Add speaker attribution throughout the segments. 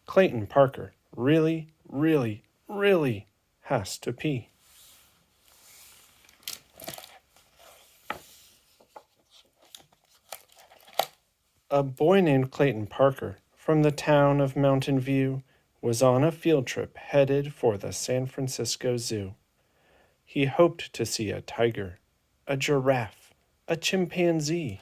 Speaker 1: Clayton Parker really, really, really has to pee. A boy named Clayton Parker from the town of Mountain View was on a field trip headed for the San Francisco Zoo. He hoped to see a tiger, a giraffe, a chimpanzee.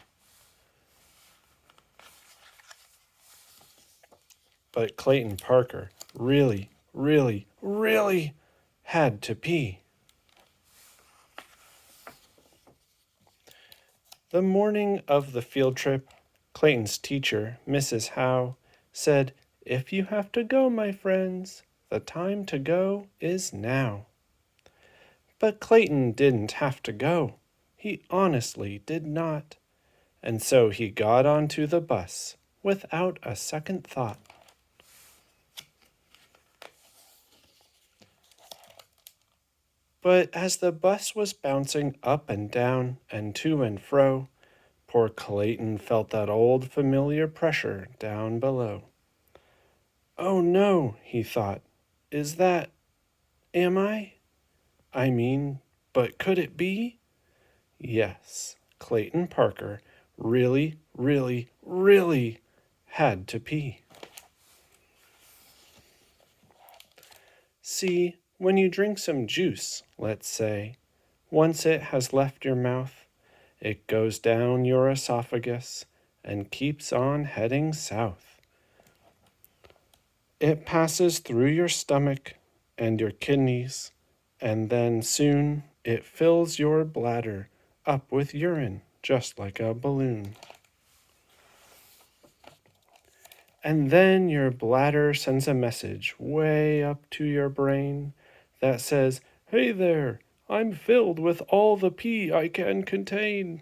Speaker 1: But Clayton Parker really, really, really had to pee. The morning of the field trip, Clayton's teacher, Mrs. Howe, said, "If you have to go, my friends, the time to go is now." But Clayton didn't have to go. He honestly did not. And so he got onto the bus without a second thought. But as the bus was bouncing up and down and to and fro, poor Clayton felt that old familiar pressure down below. "Oh no," he thought, am I? But could it be?" Yes, Clayton Parker really, really, really had to pee. See, when you drink some juice, let's say, once it has left your mouth, it goes down your esophagus and keeps on heading south. It passes through your stomach and your kidneys, and then soon it fills your bladder up with urine, just like a balloon. And then your bladder sends a message way up to your brain that says, "Hey there, I'm filled with all the pee I can contain."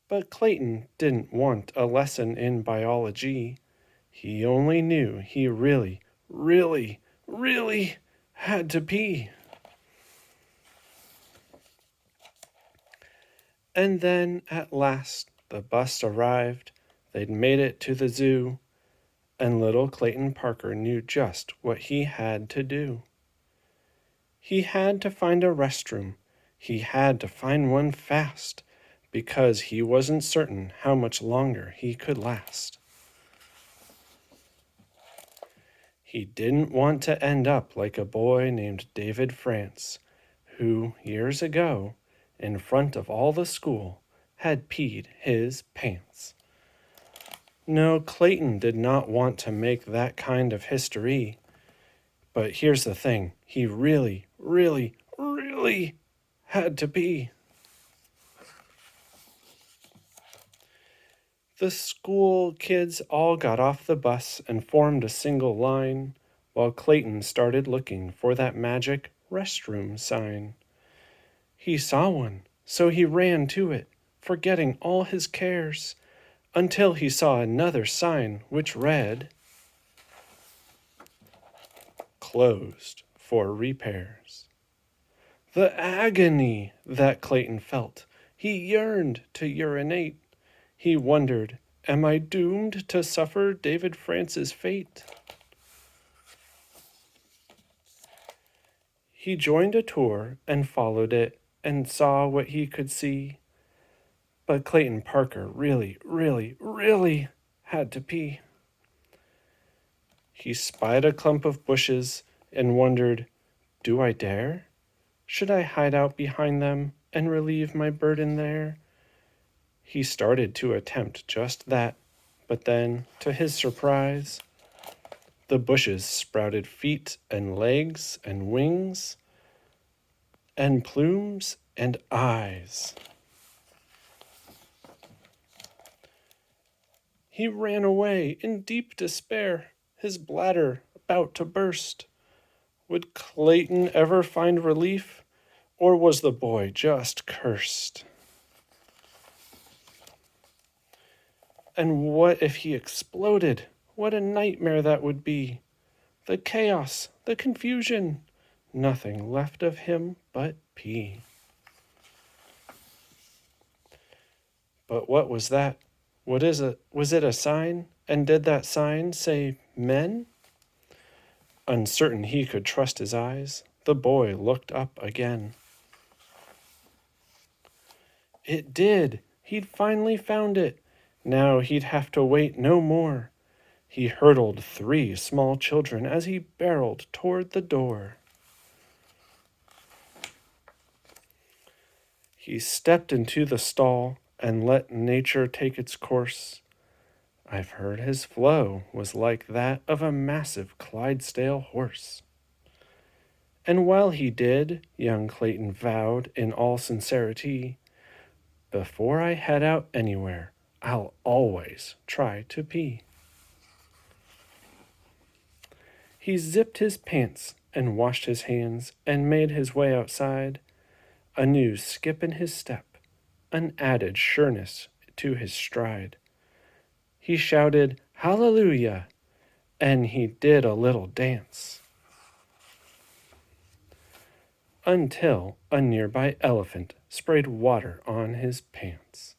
Speaker 1: But Clayton didn't want a lesson in biology. He only knew he really, really, really had to pee. And then at last the bus arrived. They'd made it to the zoo, and little Clayton Parker knew just what he had to do. He had to find a restroom. He had to find one fast, because he wasn't certain how much longer he could last. He didn't want to end up like a boy named David France, who, years ago, in front of all the school, had peed his pants. No, Clayton did not want to make that kind of history. But here's the thing, he really, really, really had to pee. The school kids all got off the bus and formed a single line, while Clayton started looking for that magic restroom sign. He saw one, so he ran to it, forgetting all his cares, until he saw another sign which read, "Closed for repairs." The agony that Clayton felt. He yearned to urinate. He wondered, am I doomed to suffer David France's fate? He joined a tour and followed it and saw what he could see. But Clayton Parker really, really, really had to pee. He spied a clump of bushes and wondered, do I dare? Should I hide out behind them and relieve my burden there? He started to attempt just that, but then, to his surprise, the bushes sprouted feet and legs and wings and plumes and eyes. He ran away in deep despair, his bladder about to burst. Would Clayton ever find relief, or was the boy just cursed? And what if he exploded? What a nightmare that would be. The chaos, the confusion, nothing left of him but pee. But what was that? What is it? Was it a sign? And did that sign say Men? Uncertain he could trust his eyes, the boy looked up again. It did! He'd finally found it! Now he'd have to wait no more. He hurdled 3 small children as he barreled toward the door. He stepped into the stall and let nature take its course. I've heard his flow was like that of a massive Clydesdale horse. And while he did, young Clayton vowed in all sincerity, before I head out anywhere, I'll always try to pee. He zipped his pants and washed his hands and made his way outside, a new skip in his step, an added sureness to his stride. He shouted, "Hallelujah!" and he did a little dance. Until a nearby elephant sprayed water on his pants.